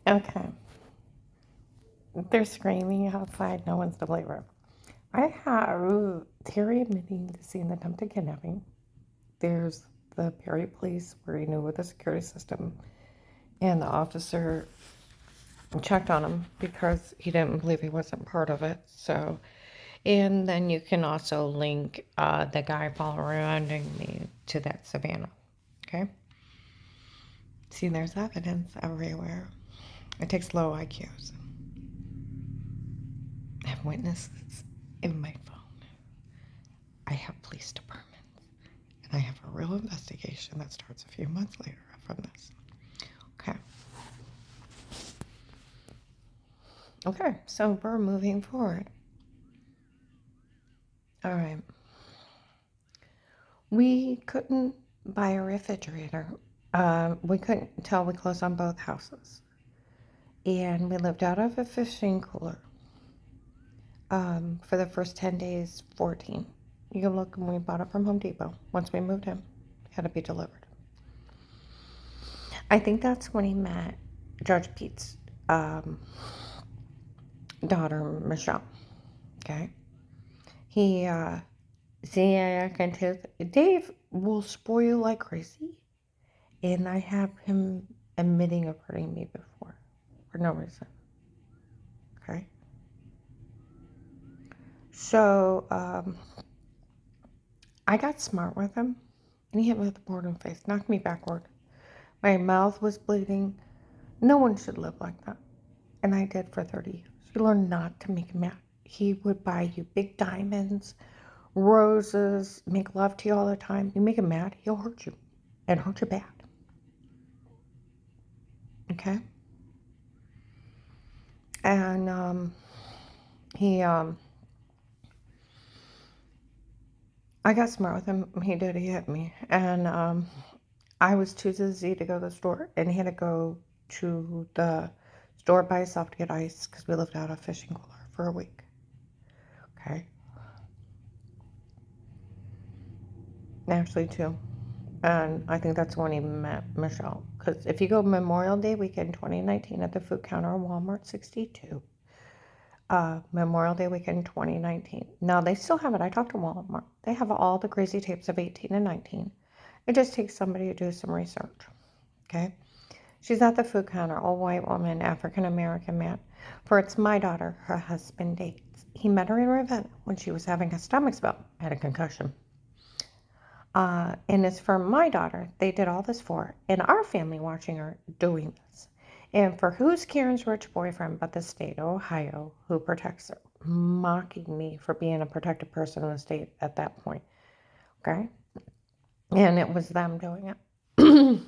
Okay. They're screaming outside. No one's to blame. I have Terry admitting to seeing the attempted kidnapping. There's the Perry police where he knew with the security system, and the officer checked on him because he didn't believe he wasn't part of it. So, and then you can also link the guy following me to that Savannah. Okay. See, there's evidence everywhere. It takes low IQs. I have witnesses in my phone. I have police departments. And I have a real investigation that starts a few months later from this. Okay. Okay, so we're moving forward. All right. We couldn't buy a refrigerator. We couldn't until we closed on both houses. And we lived out of a fishing cooler for the first 10 days, 14. You can look, and we bought it from Home Depot. Once we moved in, it had to be delivered. I think that's when he met Judge Pete's daughter, Michelle. Okay. He, see, I can tell Dave will spoil like crazy. And I have him admitting of hurting me before for no reason. Okay. So, I got smart with him, and he hit me with the board in the face, knocked me backward. My mouth was bleeding. No one should live like that. And I did for 30 years. You learn not to make him mad. He would buy you big diamonds, roses, make love to you all the time. You make him mad, he'll hurt you. And hurt you bad. Okay? And he I got smart with him. He hit me. And I was too dizzy to go to the store, and he had to go to the store by himself to get ice because we lived out of a fishing cooler for a week. Okay? Actually, two. And I think that's when he met Michelle. Because if you go Memorial Day weekend 2019 at the food counter at Walmart 62, Memorial Day weekend 2019. Now, they still have it. I talked to Walmart. They have all the crazy tapes of 18 and 19. It just takes somebody to do some research. Okay? She's at the food counter, all white woman, African American man. For it's my daughter, her husband dates. He met her in Ravenna when she was having a stomach spell, had a concussion. And it's for my daughter. They did all this for her. And our family watching her doing this. And for who's Karen's rich boyfriend but the state of Ohio who protects her, mocking me for being a protected person in the state at that point. Okay? And it was them doing it.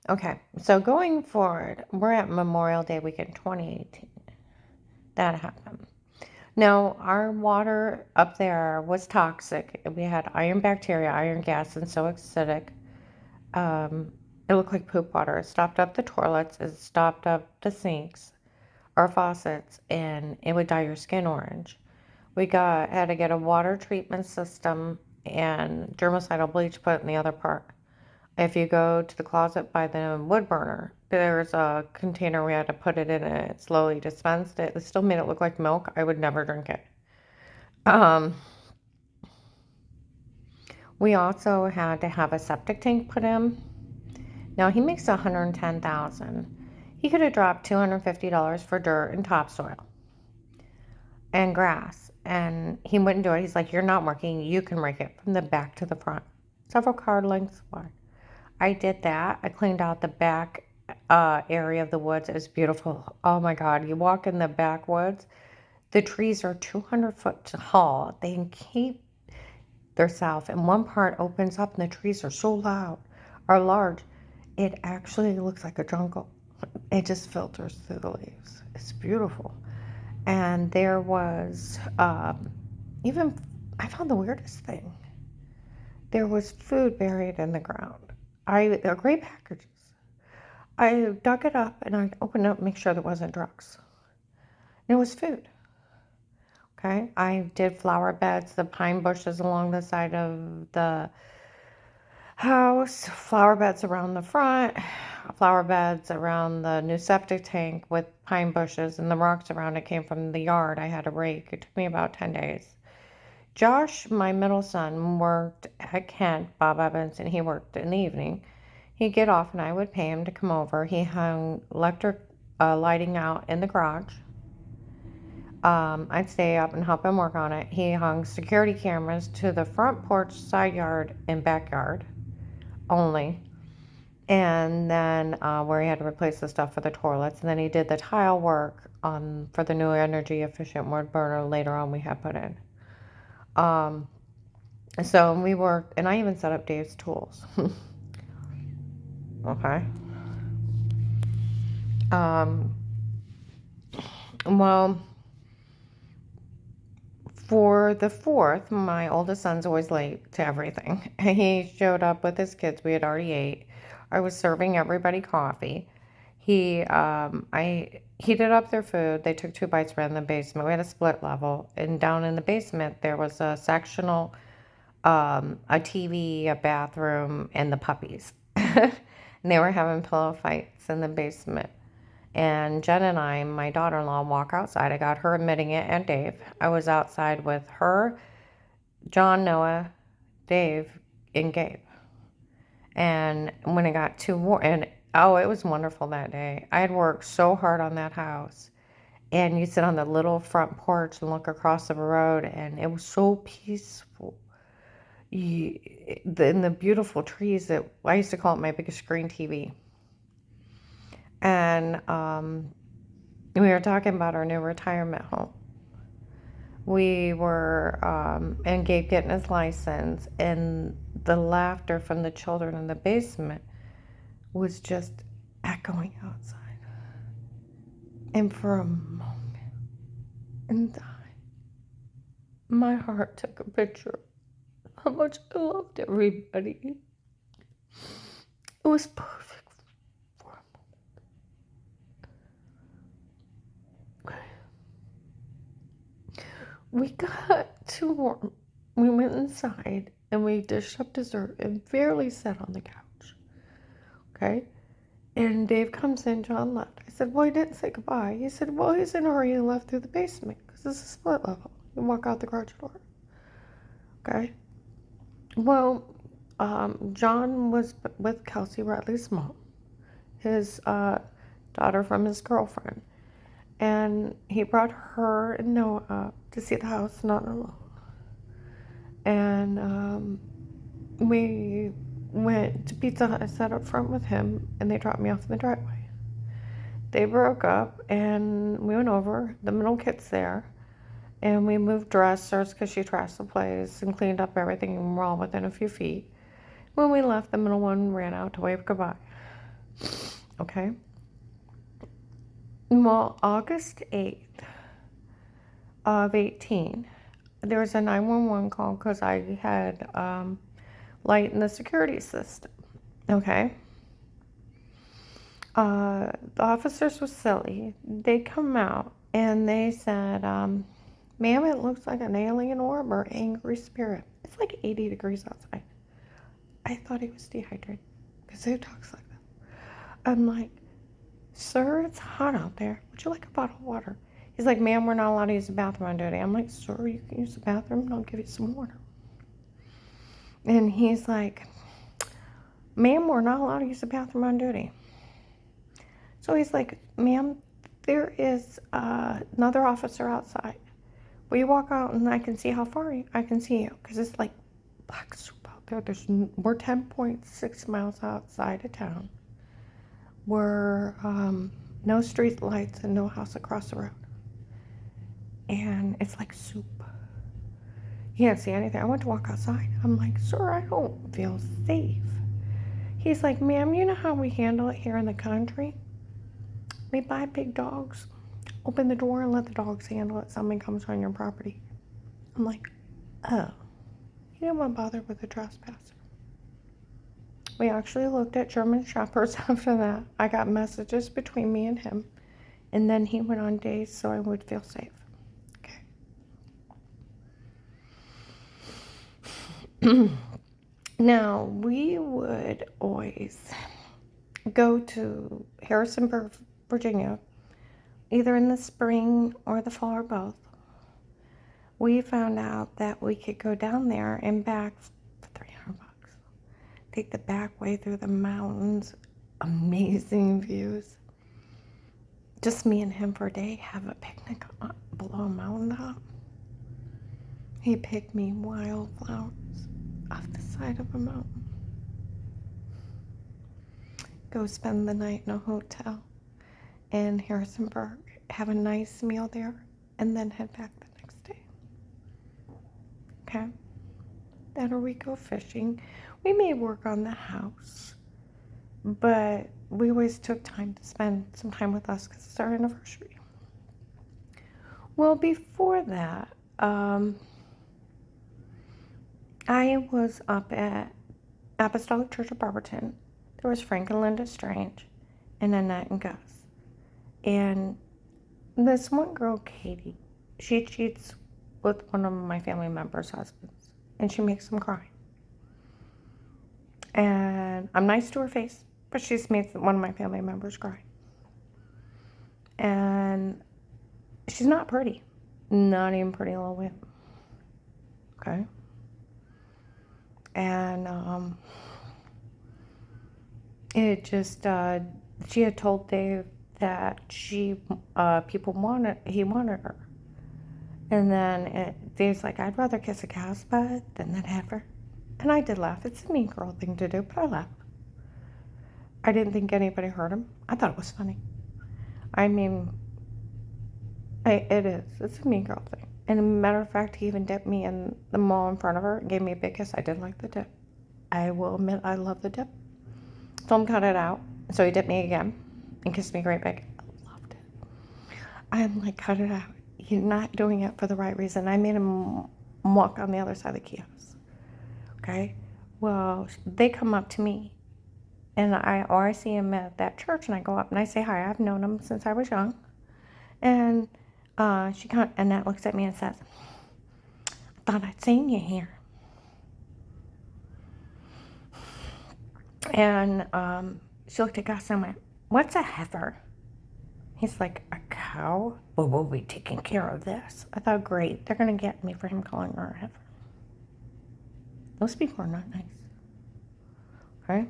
Okay, so going forward, we're at Memorial Day weekend 2018. That happened. Now, our water up there was toxic. We had iron bacteria, iron gas, and so acidic. It looked like poop water. It stopped up the toilets, it stopped up the sinks, our faucets, and it would dye your skin orange. We had to get a water treatment system and germicidal bleach put in the other part. If you go to the closet by the wood burner, there's a container we had to put it in and it slowly dispensed it. It still made it look like milk. I would never drink it. Um, we also had to have a septic tank put in. Now he makes $110,000. He could have dropped $250 for dirt and topsoil and grass, and he wouldn't do it. He's like, "You're not working. You can rake it from the back to the front, several car lengths wide." I did that. I cleaned out the back area of the woods. It was beautiful. Oh my God. You walk in the backwoods, the trees are 200 foot tall. They keep their self, and one part opens up, and the trees are so loud or large, it actually looks like a jungle. It just filters through the leaves. It's beautiful. And there was even, I found the weirdest thing. There was food buried in the ground. They're great packages. I dug it up and I opened it up, make sure there wasn't drugs. And it was food. Okay. I did flower beds, the pine bushes along the side of the house, flower beds around the front, flower beds around the new septic tank with pine bushes, and the rocks around it came from the yard. I had a rake. It took me about 10 days. Josh, my middle son, worked at Kent, Bob Evans, and he worked in the evening. He'd get off and I would pay him to come over. He hung electric lighting out in the garage. I'd stay up and help him work on it. He hung security cameras to the front porch, side yard, and backyard only. And then where he had to replace the stuff for the toilets. And then he did the tile work for the new energy efficient wood burner later on we had put in. So we worked, and I even set up Dave's tools. Okay. Well, for the 4th, my oldest son's always late to everything. He showed up with his kids. We had already ate. I was serving everybody coffee. I heated up their food. They took 2 bites, ran in the basement. We had a split level, and down in the basement there was a sectional, a TV, a bathroom, and the puppies. And they were having pillow fights in the basement. And Jen and I, my daughter-in-law, walk outside. I got her admitting it, and Dave. I was outside with her, John, Noah, Dave, and Gabe. And when it got too warm, and oh, it was wonderful that day. I had worked so hard on that house. And you sit on the little front porch and look across the road, and it was so peaceful. In the beautiful trees that I used to call it my biggest screen TV. And we were talking about our new retirement home. We were, and Gabe getting his license, and the laughter from the children in the basement was just echoing outside. And for a moment in time, my heart took a picture of how much I loved everybody. It was perfect for a moment. We got too warm. We went inside and we dished up dessert and barely sat on the couch. Okay? And Dave comes in, John left. I said, well, he didn't say goodbye. He said, well, he's in a hurry and left through the basement because it's a split level. You walk out the garage door. Okay? Well, John was with Kelsey Radley's mom, his daughter from his girlfriend. And he brought her and Noah up to see the house, not alone. And we went to Pizza Hut. I sat up front with him, and they dropped me off in the driveway. They broke up, and we went over. The middle kid's there, and we moved dressers because she trashed the place and cleaned up everything, and we're all within a few feet. When we left, the middle one ran out to wave goodbye. Okay? Well, August 8th of 18, there was a 911 call because I had light in the security system. Okay? The officers were silly. They come out and they said, ma'am, it looks like an alien orb or angry spirit. It's like 80 degrees outside. I thought he was dehydrated because he talks like that. I'm like, sir, it's hot out there. Would you like a bottle of water? He's like, ma'am, we're not allowed to use the bathroom on duty. I'm like, sir, you can use the bathroom and I'll give you some water. And he's like, ma'am, we're not allowed to use the bathroom on duty. So he's like, ma'am, there is another officer outside. Will you walk out and I can see how far I can see you? Because it's like black soup out there. We're 10.6 miles outside of town. We're no street lights and no house across the road. And it's like soup. You can't see anything. I went to walk outside. I'm like, sir, I don't feel safe. He's like, ma'am, you know how we handle it here in the country? We buy big dogs, open the door and let the dogs handle it. Somebody comes on your property. I'm like, oh, you didn't want to bother with a trespasser. We actually looked at German Shepherds after that. I got messages between me and him. And then he went on days so I would feel safe. Okay. Now, we would always go to Harrisonburg, Virginia, either in the spring or the fall or both. We found out that we could go down there and back for $300. Take the back way through the mountains, amazing views. Just me and him for a day, have a picnic below a mountaintop. He picked me wildflowers off the side of a mountain. Go spend the night in a hotel in Harrisonburg, have a nice meal there, and then head back the next day. Okay? Then or we go fishing. We may work on the house, but we always took time to spend some time with us because it's our anniversary. Well, before that, I was up at Apostolic Church of Barberton. There was Frank and Linda Strange, and Annette and Gus. And this one girl, Katie, she cheats with one of my family members' husbands, and she makes them cry. And I'm nice to her face, but she's made one of my family members cry. And she's not pretty. Not even pretty little whip. Okay? And it just, she had told Dave that he wanted her. And then Dave's like, I'd rather kiss a cow's butt than that heifer. And I did laugh. It's a mean girl thing to do, but I laughed. I didn't think anybody heard him. I thought it was funny. I mean, it is. It's a mean girl thing. And a matter of fact, he even dipped me in the mall in front of her and gave me a big kiss. I did like the dip. I will admit I love the dip. Told him cut it out. So he dipped me again and kissed me great big. I loved it. I'm like, cut it out. You're not doing it for the right reason. I made him walk on the other side of the kiosk. Okay? Well, they come up to me. And I see him at that church, and I go up and I say hi. I've known him since I was young. And Annette looks at me and says, I thought I'd seen you here. And she looked at Gus and went, what's a heifer? He's like, a cow? Well, we'll be taking care of this. I thought, great. They're going to get me for him calling her a heifer. Those people are not nice. Okay?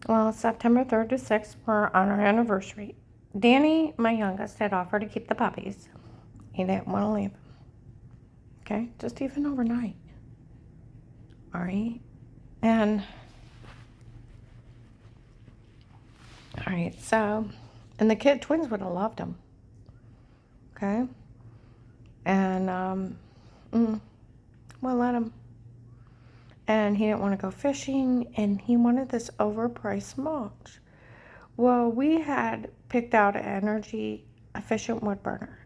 Well, September 3rd to 6th, we're on our anniversary. Danny, my youngest, had offered to keep the puppies. He didn't want to leave them. Okay? Just even overnight. All right? And, all right, so, and the twins would have loved him. Okay? And, well, let him. And he didn't want to go fishing, and he wanted this overpriced mulch. Well, we had picked out an energy efficient wood burner.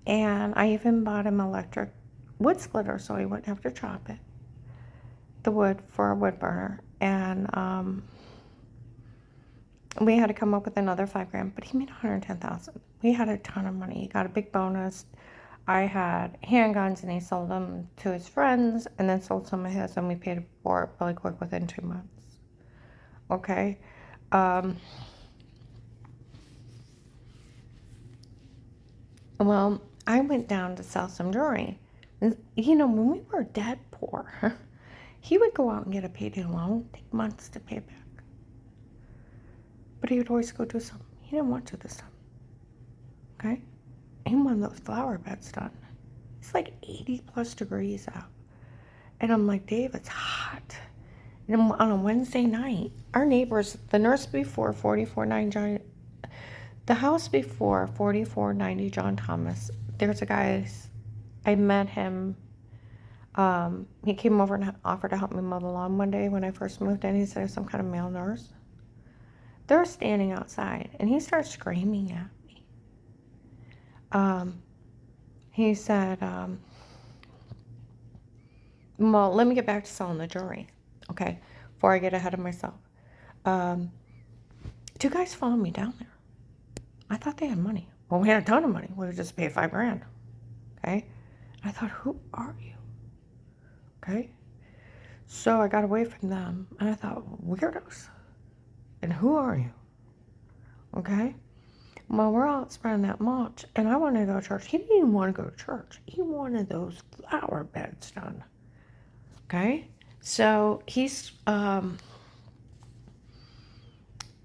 And I even bought him electric wood splitter so he wouldn't have to chop it. The wood for a wood burner. And we had to come up with another $5,000, but he made $110,000. We had a ton of money. He got a big bonus. I had handguns, and he sold them to his friends, and then sold some of his, and we paid for it really quick within 2 months. Okay? Well, I went down to sell some jewelry. You know, when we were dead poor, he would go out and get a payday loan, take months to pay back. But he would always go do something. He didn't want to this time. Okay? He wanted those flower beds done. It's like 80 plus degrees out. And I'm like, Dave, it's hot. And on a Wednesday night, our neighbors, the nurse before 4490 John, the house before 4490 John Thomas, there's a guy, I met him. He came over and offered to help me mow the lawn one day when I first moved in. He said, "There's some kind of male nurse." They're standing outside, and he starts screaming at me. He said, well, let me get back to selling the jewelry, okay, before I get ahead of myself. Two guys followed me down there. I thought they had money. Well, we had a ton of money. We just paid $5,000, okay? I thought, who are you? Okay? So I got away from them, and I thought, weirdos. And who are you? Okay? Well, we're out spending that much, and I wanted to go to church. He didn't even want to go to church. He wanted those flower beds done. Okay? So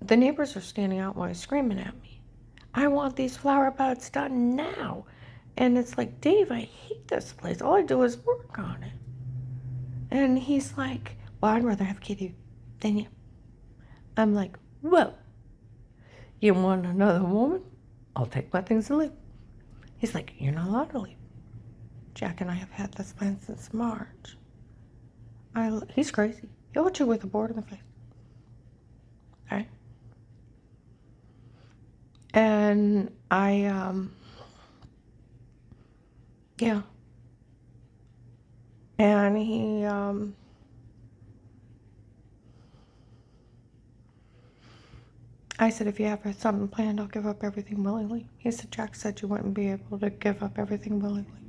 the neighbors are standing out while he's screaming at me. I want these flower beds done now. And it's like, Dave, I hate this place. All I do is work on it. And he's like, well, I'd rather have Katie than you. I'm like, whoa. You want another woman? I'll take my things and leave. He's like, you're not allowed to leave. Jack and I have had this plan since March. He's crazy. He'll hit you with a board in the face. Okay? And yeah. And he, I said, if you have something planned, I'll give up everything willingly. He said, Jack said you wouldn't be able to give up everything willingly.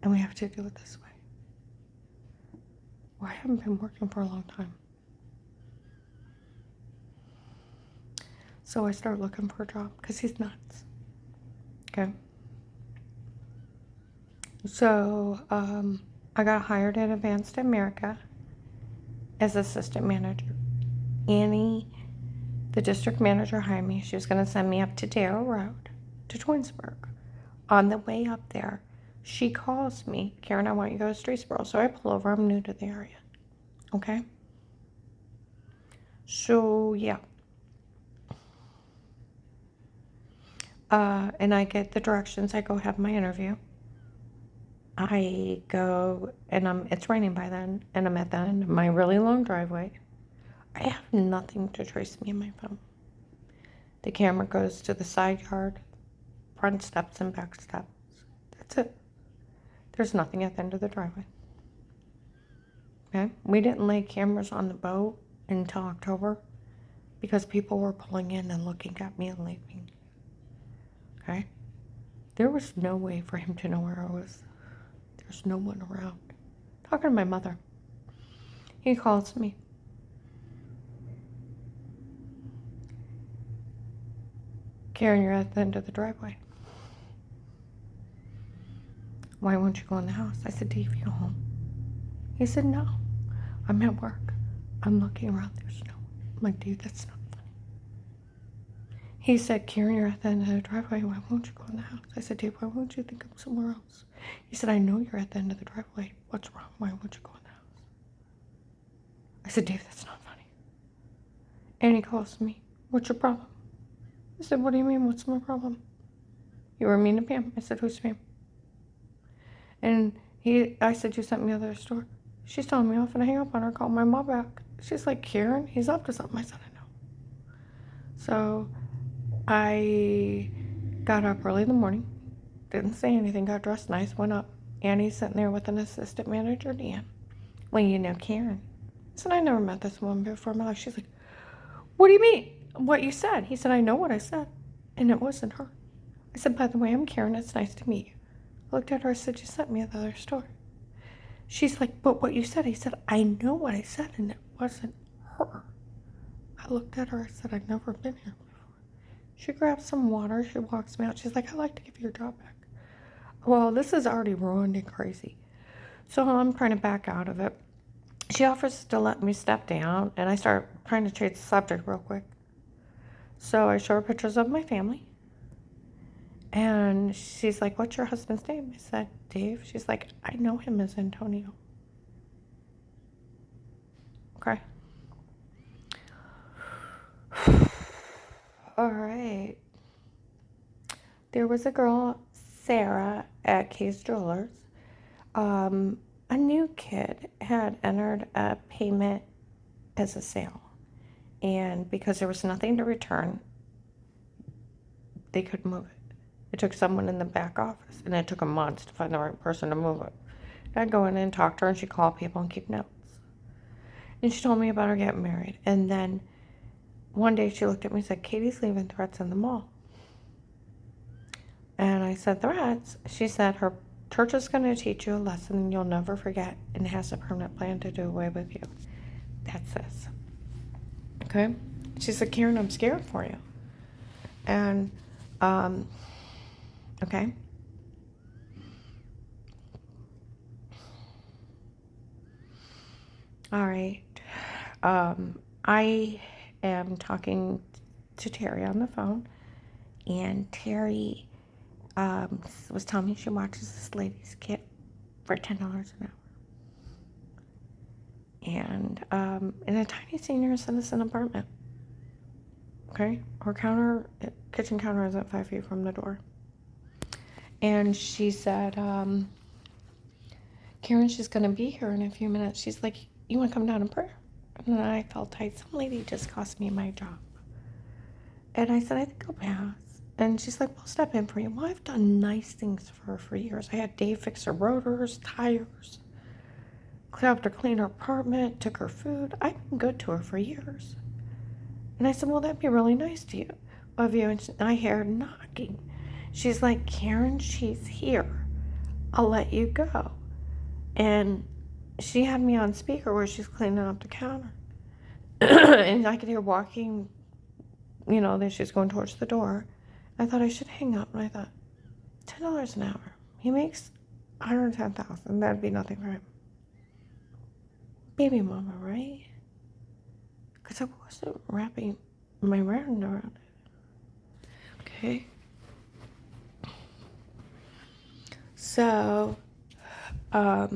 And we have to do it this way. Well, I haven't been working for a long time. So I started looking for a job because he's nuts. Okay. So I got hired at Advanced America as assistant manager. Annie, the district manager, hired me. She was going to send me up to Darrow Road to Twinsburg. On the way up there, she calls me, Karen, I want you to go to Streetsboro. So I pull over. I'm new to the area. Okay? So, yeah. And I get the directions. I go have my interview. I go, and it's raining by then, and I'm at the end of my really long driveway. I have nothing to trace me in my phone. The camera goes to the side yard, front steps, and back steps. That's it. There's nothing at the end of the driveway. Okay? We didn't lay cameras on the boat until October because people were pulling in and looking at me and leaving. Okay? There was no way for him to know where I was. There's no one around. Talking to my mother. He calls me. Karen, you're at the end of the driveway. Why won't you go in the house? I said, Dave, you go home. He said, no. I'm at work. I'm looking around. There's no one. I'm like, dude, that's not funny. He said, Karen, you're at the end of the driveway. Why won't you go in the house? I said, Dave, why won't you think I'm somewhere else? He said, I know you're at the end of the driveway. What's wrong? Why won't you go in the house? I said, Dave, that's not funny. And he calls me, what's your problem? I said, what do you mean, what's my problem? You were mean to Pam. I said, who's Pam? And I said, you sent me out of the store. She's telling me off, and I hang up on her, call my mom back. She's like, Karen, he's up to something. I said, I know. So I got up early in the morning, didn't say anything, got dressed nice, went up. Annie's sitting there with an assistant manager, Dan. Well, you know Karen. I said, I never met this woman before in my life. She's like, what do you mean? What you said? He said, I know what I said, and it wasn't her. I said, by the way, I'm Karen. It's nice to meet you. I looked at her. I said, you sent me at the other store. She's like, but what you said? I said, I know what I said, and it wasn't her. I looked at her. I said, I've never been here before. She grabs some water. She walks me out. She's like, I'd like to give you your job back. Well, this is already ruined and crazy. So I'm trying to back out of it. She offers to let me step down, and I start trying to change the subject real quick. So I show her pictures of my family. And she's like, what's your husband's name? I said, Dave. She's like, I know him as Antonio. Okay. All right. There was a girl, Sarah, at Kay's Jewelers. A new kid had entered a payment as a sale. And because there was nothing to return, they couldn't move it. It took someone in the back office, and it took a month to find the right person to move it. I'd go in and talk to her, and she'd call people and keep notes. And she told me about her getting married. And then one day she looked at me and said, Katie's leaving Threads in the mall. And I said, Threads? She said her Church is going to teach you a lesson you'll never forget and has a permanent plan to do away with you. That's this. Okay? She said, Karen, I'm scared for you. And, okay. All right. I am talking to Terry on the phone, and Terry was telling me she watches this lady's kit for $10 an hour. And in a tiny senior citizen apartment. Okay? Her kitchen counter isn't 5 feet from the door. And she said, Karen, she's going to be here in a few minutes. She's like, you want to come down and pray? And I felt tight. Some lady just cost me my job. And I said, I think I'll pass. And she's like, we'll step in for you. Well, I've done nice things for her for years. I had Dave fix her rotors, tires, helped her clean her apartment, took her food. I've been good to her for years. And I said, well, that'd be really nice of you. And I heard knocking. She's like, Karen, she's here. I'll let you go. And she had me on speaker where she's cleaning up the counter. And I could hear walking, then she's going towards the door. I thought I should hang up. And I thought, $10 an hour. He makes $110,000. That'd be nothing for him. Baby mama, right? Because I wasn't wrapping my mind around it. Okay. So, I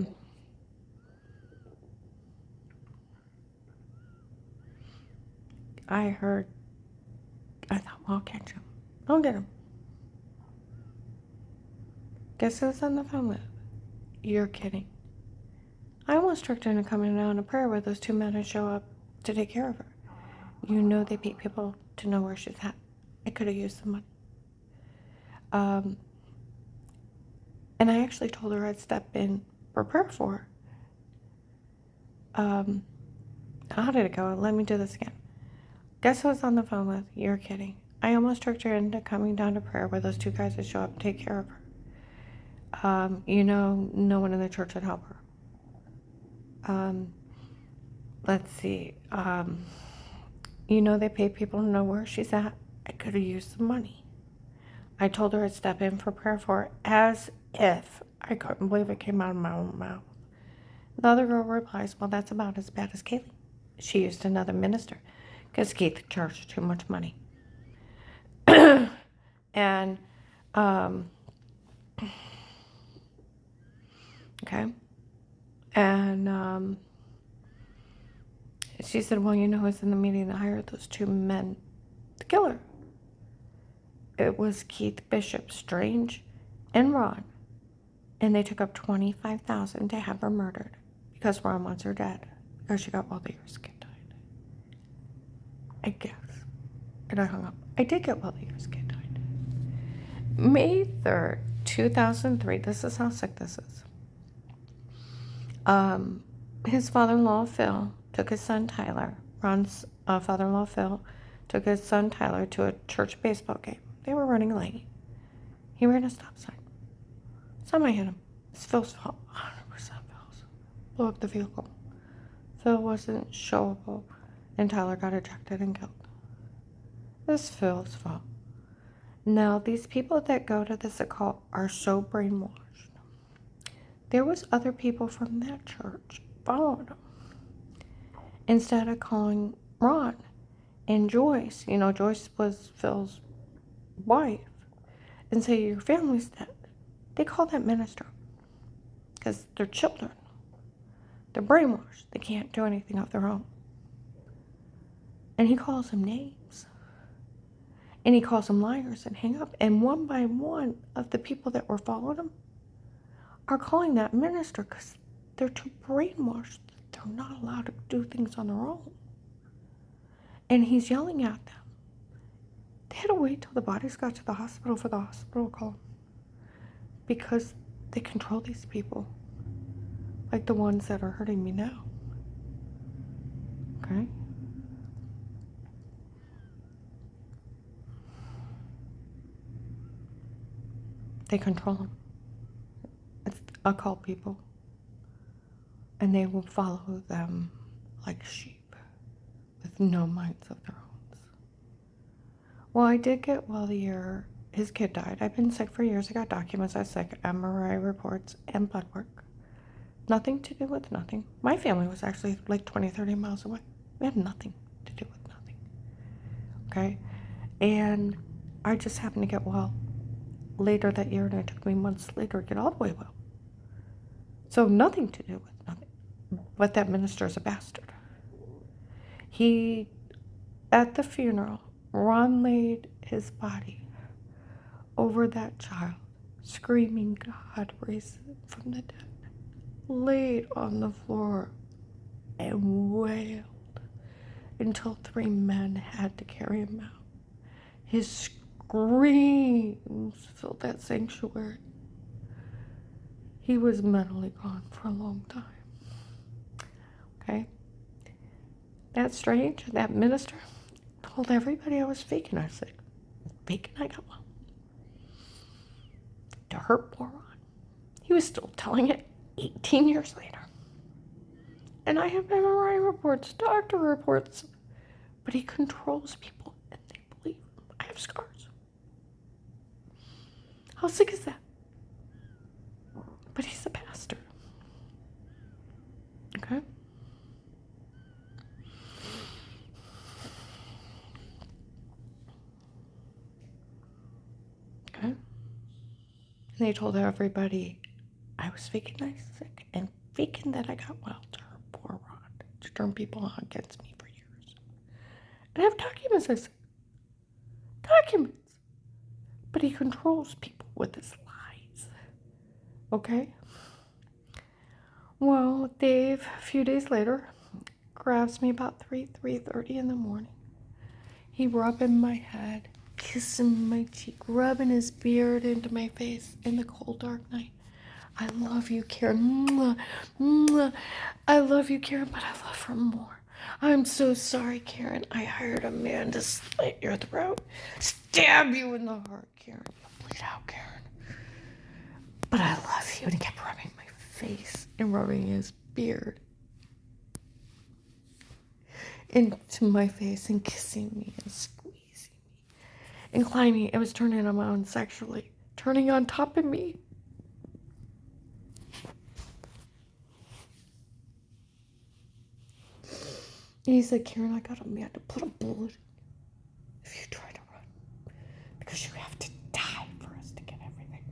thought, well, I'll catch him. I'll get him. Guess who was on the phone with? You're kidding. I almost tricked her into coming down to prayer with those two men to show up to take care of her. You know they beat people to know where she's at. I could have used the money. And I actually told her I'd step in for prayer for her. How did it go? Let me do this again. Guess who I was on the phone with? You're kidding. I almost tricked her into coming down to prayer with those two guys that show up and take care of her. No one in the church would help her. Let's see. They pay people to know where she's at. I could have used the money. I told her I'd step in for prayer for her as if. I couldn't believe it came out of my own mouth. The other girl replies, well, that's about as bad as Kaylee. She used another minister because Keith charged too much money. And, okay. And, she said, well, who's in the meeting that hired those two men to kill her? It was Keith Bishop, Strange, and Ron. And they took up $25,000 to have her murdered because Ron wants her dead because she got while the years kid died. I guess. And I hung up. I did get while the years kid died. May 3rd, 2003. This is how sick this is. His father-in-law, Phil, took his son, Tyler. Ron's father-in-law, Phil, took his son, Tyler, to a church baseball game. They were running late. He ran a stop sign. Somebody hit him. It's Phil's fault. 100% Phil's. Blew up the vehicle. Phil wasn't showable, and Tyler got ejected and killed. It's Phil's fault. Now, these people that go to this occult are so brainwashed. There was other people from that church following them. Instead of calling Ron and Joyce, Joyce was Phil's wife, and say, your family's dead. They call that minister because they're children. They're brainwashed. They can't do anything of their own. And he calls them names. And he calls them liars and hang up. And one by one of the people that were following him are calling that minister because they're too brainwashed. They're not allowed to do things on their own. And he's yelling at them. They had to wait till the bodies got to the hospital for the hospital to call. Because they control these people. Like the ones that are hurting me now. Okay? They control them. occult people, and they will follow them like sheep with no minds of their own. Well, I did get well the year his kid died. I've been sick for years. I got documents. I was sick, MRI reports, and blood work. Nothing to do with nothing. My family was actually like 20, 30 miles away. We had nothing to do with nothing. Okay? And I just happened to get well later that year, and it took me months later to get all the way well. So nothing to do with nothing. But that minister is a bastard. He, at the funeral, Ron laid his body over that child, screaming, God, raise him from the dead. Laid on the floor and wailed until 3 men had to carry him out. His screams filled that sanctuary. He was mentally gone for a long time. Okay? That's strange. That minister told everybody I was faking. I said, faking I got well. To hurt poor Ron. He was still telling it 18 years later. And I have MRI reports, doctor reports, but he controls people and they believe him. I have scars. How sick is that? But he's a bastard. Okay? Okay? And they told everybody I was faking I was sick and faking that I got well to hurt poor Ron, to turn people on against me for years. And I have documents, I said. Documents. But he controls people with his lies. Okay? Well, Dave, a few days later, grabs me about 3:30 in the morning. He rubbing my head, kissing my cheek, rubbing his beard into my face in the cold, dark night. I love you, Karen. Mwah, mwah. I love you, Karen, but I love her more. I'm so sorry, Karen. I hired a man to slit your throat, stab you in the heart, Karen. You'll bleed out, Karen. But I love you. And he kept rubbing my face and rubbing his beard into my face and kissing me and squeezing me and climbing. It was turning him on sexually, turning on top of me. And he said, Karen, I got a man to put a bullet in you if you try to run, because you have to die for us to get everything.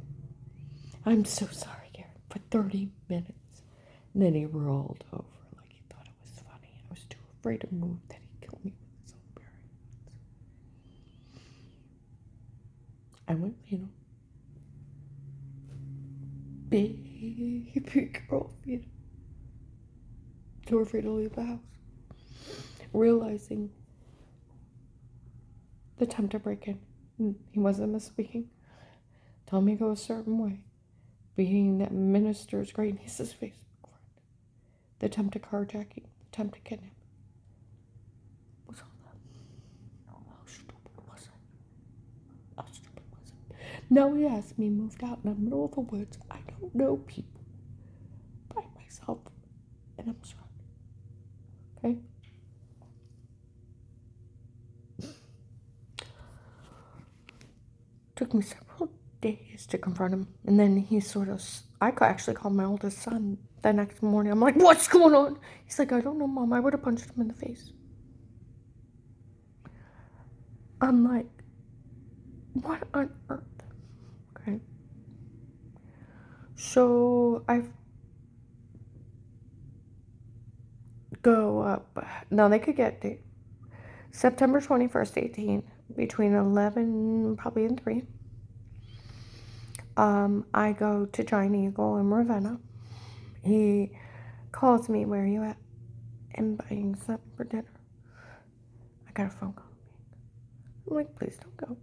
I'm so sorry, Karen, for 30 minutes. And then he rolled over like he thought it was funny. I was too afraid to move that he'd kill me with his own bare hands. I went, baby girl, too afraid to leave the house. Realizing the attempt to break in. He wasn't misspeaking. Telling me to go a certain way. Being that minister's great niece's Facebook friend. The attempt to carjacking. The attempt to kidnap. What's all that? How stupid was it? How stupid was it? Now he has me moved out in the middle of the woods. I don't know people. By myself. And I'm surrounded. Okay? Took me several days to confront him. And then he I actually called my oldest son the next morning. I'm like, what's going on? He's like, I don't know, Mom. I would have punched him in the face. I'm like, what on earth? Okay. So I go up. Now they could get to September 21st, 18, between 11, probably and 3. I go to Giant Eagle in Ravenna. He calls me, where are you at? I'm buying something for dinner. I got a phone call. I'm like, please don't go.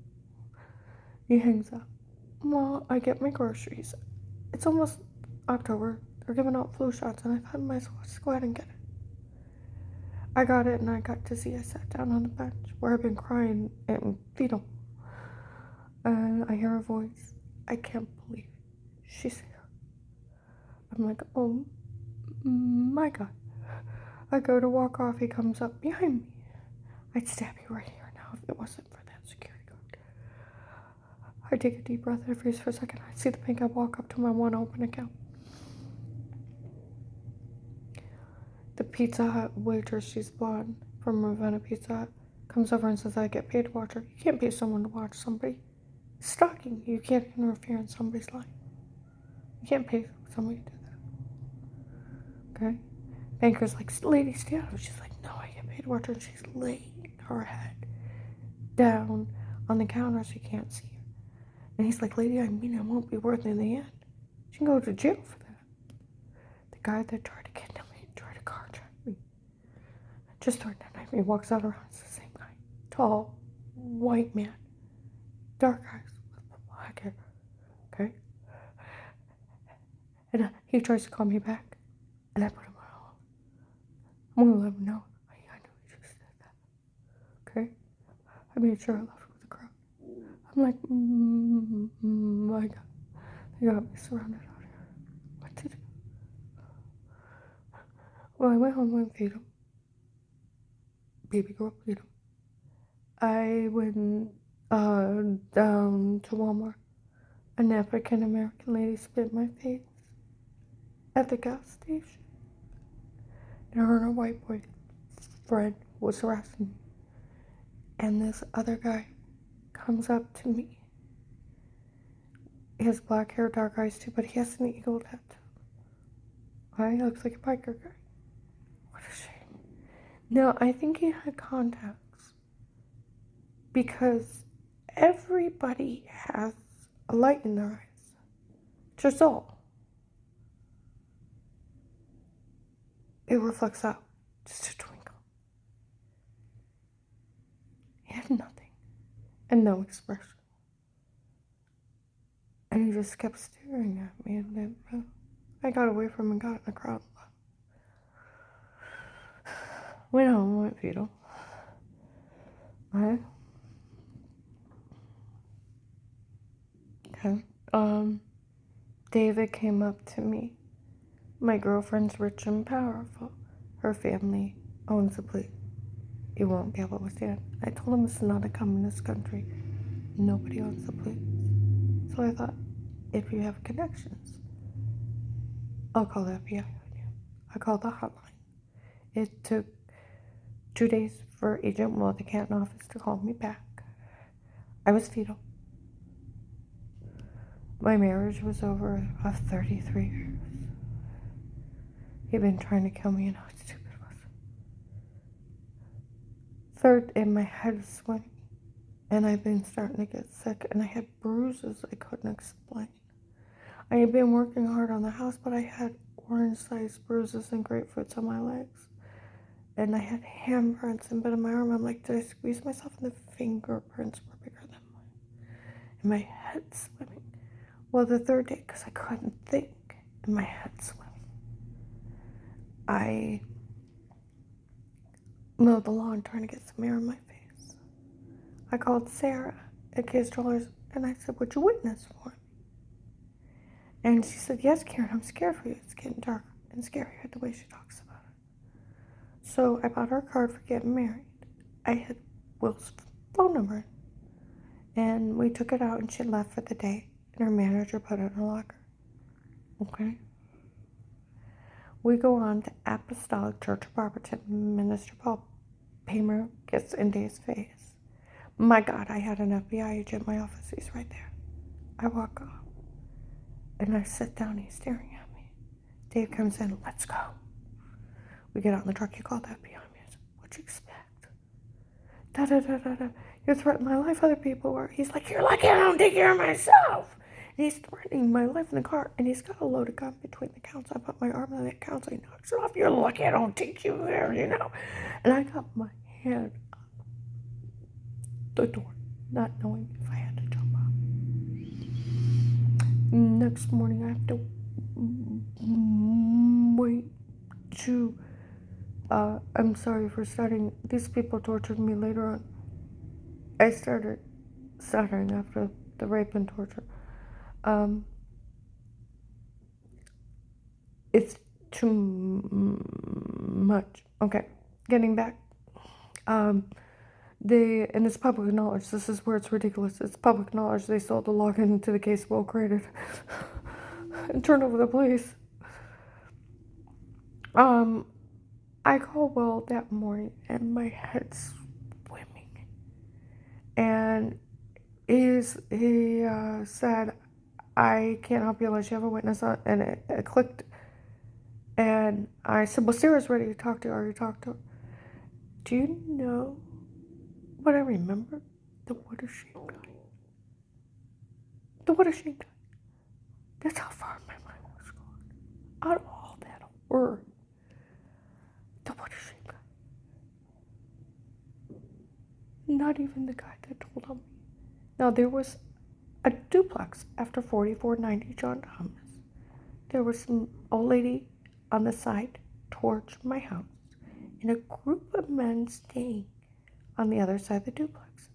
He hangs up. Well, I get my groceries. It's almost October. They're giving out flu shots, and I thought I might as well just go ahead and get it. I got it, and I got to see. I sat down on the bench where I've been crying and fetal. And I hear a voice. I can't believe it. She's here. I'm like, oh my God. I go to walk off, he comes up behind me. I'd stab you right here now if it wasn't for that security guard. I take a deep breath and I freeze for a second. I see the bank. I walk up to my one open account. The Pizza Hut waitress, she's blonde, from Ravenna Pizza Hut, comes over and says, I get paid to watch her. You can't pay someone to watch somebody stalking you. You can't interfere in somebody's life. You can't pay somebody to do that. Okay? Banker's like, lady, stand up. She's like, no, I get paid to watch her. And she's laying her head down on the counter so you can't see her. And he's like, lady, I mean, it won't be worth it in the end. She can go to jail for that. The guy that tried to kidnap me, tried to carjack me, just threatened to knife me, walks out around. It's the same guy. Tall, white man, dark eyes, with black hair. Okay? And he tries to call me back. And I put him on hold. I'm going to let him know. I knew he just said that. Okay? I made sure I left with the crowd. I'm like, my God. They got me surrounded out here. What to do? Well, I went home and feed him. Baby girl, feed him. I went down to Walmart. An African American lady spit in my face at the gas station. And her and her white boyfriend was harassing me. And this other guy comes up to me. He has black hair, dark eyes too, but he has an eagle tattoo. He looks like a biker guy. What a shame. No, I think he had contacts. Because everybody has a light in their eyes. Just all. It reflects out. Just a twinkle. He had nothing. And no expression. And he just kept staring at me, and then I got away from him and got in the crowd. Went home, went fetal. Okay. David came up to me. My girlfriend's rich and powerful. Her family owns a place. You won't be able to stand. I told him it's not a communist country. Nobody owns the place. So I thought, if you have connections, I'll call the FBI on you. I called the hotline. It took 2 days for Agent Will at the Canton office to call me back. I was fetal. My marriage was over of 33 years. He'd been trying to kill me and how stupid it was. Third, and my head is swimming. And I've been starting to get sick, and I had bruises I couldn't explain. I had been working hard on the house, but I had orange-sized bruises and grapefruits on my legs. And I had handprints and bit in my arm. I'm like, did I squeeze myself? And the fingerprints were bigger than mine. And my head's swimming. Well, the third day, because I couldn't think, and my head's swimming, I mowed the lawn trying to get some air in my face. I called Sarah at Kids Strollers, and I said, would you witness for me? And she said, yes, Karen, I'm scared for you. It's getting dark and scarier the way she talks about it. So I bought her a card for getting married. I had Will's phone number, and we took it out, and she left for the day, and her manager put it in her locker. Okay? We go on to Apostolic Church of Barberton. Minister Paul Paymer gets in Dave's face. My God, I had an FBI agent in my office. He's right there. I walk off, and I sit down. He's staring at me. Dave comes in. Let's go. We get out in the truck. You call the FBI. I said, what'd you expect? Da-da-da-da-da. You threatened my life. Other people were. He's like, you're lucky I don't take care of myself. And he's threatening my life in the car. And he's got a loaded gun between the counts. I put my arm on the counts. I knocks it off. You're lucky I don't take you there, you know. And I got my hand up the door, not knowing if I had to jump out. Next morning, I have to wait to... I'm sorry for starting. These people tortured me later on. I started stuttering after the rape and torture. It's too much. Okay, getting back. And it's public knowledge. This is where it's ridiculous. It's public knowledge. They sold the login to the case Will created and turned over the police. I called Will that morning and my head's swimming. And he said, I can't help you unless you have a witness on. And it clicked. And I said, well, Sarah's ready to talk to you. Are you talking to her? Do you know what I remember? The watershed guy. The watershed guy. That's how far my mind was gone. Out of all that word. The watershed guy. Not even the guy that told on me. Now, there was a duplex after 4490 John Thomas. There was some old lady on the side towards my house and a group of men staying on the other side of the duplex.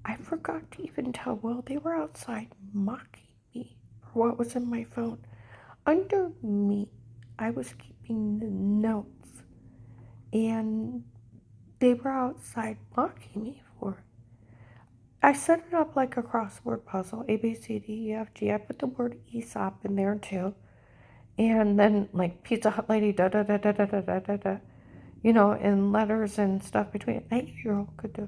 I forgot to even tell Will they were outside mocking me for what was in my phone. Under me, I was keeping the notes, and they were outside mocking me for it. I set it up like a crossword puzzle, A, B, C, D, E, F, G. I put the word Aesop in there too. And then like Pizza Hut lady, da da da da da da da da da. You know, and letters and stuff between an 8-year-old could do.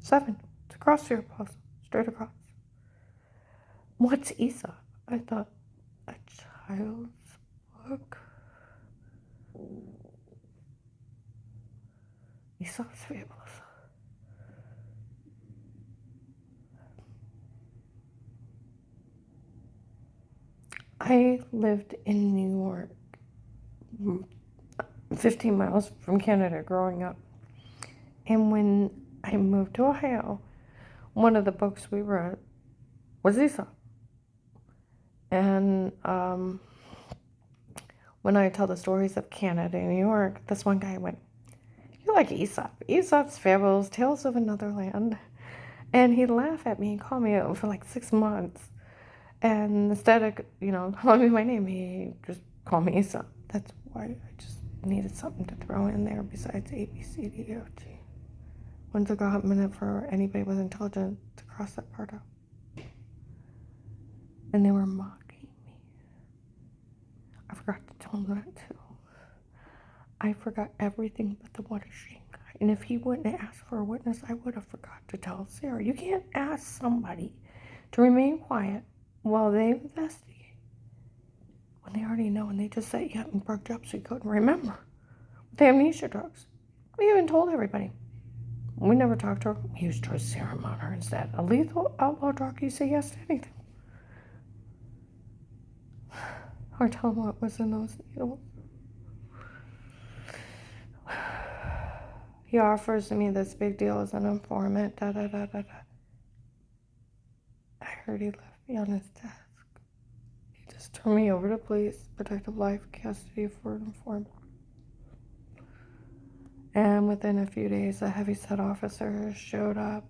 7. It's a crossword puzzle, straight across. What's Aesop? I thought, a child's book. Aesop's Fables. I lived in New York, 15 miles from Canada growing up. And when I moved to Ohio, one of the books we read was Aesop. And when I tell the stories of Canada and New York, this one guy went, "You like Aesop? Aesop's Fables, Tales of Another Land." And he'd laugh at me and call me for like 6 months. And instead of, calling me my name, he just called me Aesop. That's why I just needed something to throw in there besides A, B, C, D, E, F, G. Wouldn't take a hot minute for anybody with intelligence to cross that part out. And they were mocking me. I forgot to tell him that too. I forgot everything but the watershed guy. And if he wouldn't have asked for a witness, I would have forgot to tell Sarah. You can't ask somebody to remain quiet while they investigate when they already know and they just set you up and broke you up so you couldn't remember. With amnesia drugs. We even told everybody. We never talked to her. We used to serum on her instead. A lethal outlaw drug, you say yes to anything. Or tell them what was in those needles. He offers me this big deal as an informant. Da da da da da. I heard he left me on his desk. He just turned me over to police, protective life custody for an informant. And within a few days, a heavyset officer showed up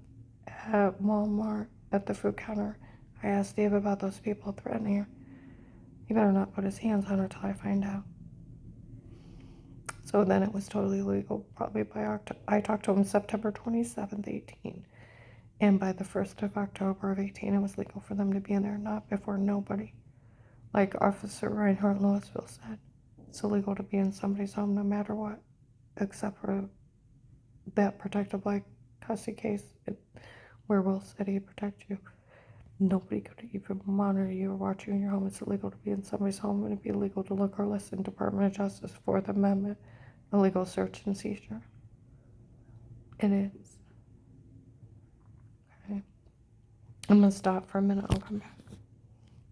at Walmart at the food counter. I asked Dave about those people threatening her. He better not put his hands on her till I find out. So then it was totally legal, probably by October. I talked to him September 27th, 18. And by the 1st of October of 18, it was legal for them to be in there, not before nobody. Like Officer Reinhardt Louisville said, it's illegal to be in somebody's home no matter what, except for that protective life custody case where Will said he'd protect you. Nobody could even monitor you or watch you in your home. It's illegal to be in somebody's home, and it'd be illegal to look or listen. Department of Justice, 4th Amendment, illegal search and seizure. It is. Okay. I'm going to stop for a minute. I'll come back.